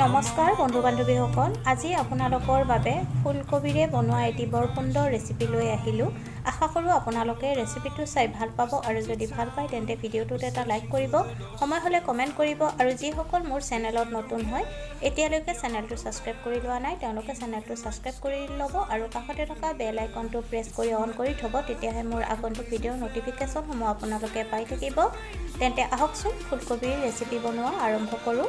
নমস্কাৰ বন্ধু বান্ধৱীসকল, আজি আপোনালোকৰ বাবে ফুলকবিৰে বনোৱা এটি বৰ সুন্দৰ ৰেচিপি লৈ আহিলোঁ। আশা কৰোঁ আপোনালোকে ৰেচিপিটো চাই ভাল পাব আৰু যদি ভাল পায় তেন্তে ভিডিঅ'টোত এটা লাইক কৰিব, সময় হ'লে কমেণ্ট কৰিব আৰু যিসকল মোৰ চেনেলত নতুন হয় এতিয়ালৈকে চেনেলটো ছাবস্ক্ৰাইব কৰি লোৱা নাই তেওঁলোকে চেনেলটো ছাবস্ক্ৰাইব কৰি ল'ব আৰু কাষতে থকা বেল আইকনটো প্ৰেছ কৰি অন কৰি থ'ব, তেতিয়াহে মোৰ আগন্তুক ভিডিঅ'ৰ ন'টিফিকেশ্যনসমূহ আপোনালোকে পাই থাকিব। তেন্তে আহকচোন ফুলকবিৰ ৰেচিপি বনোৱা আৰম্ভ কৰোঁ।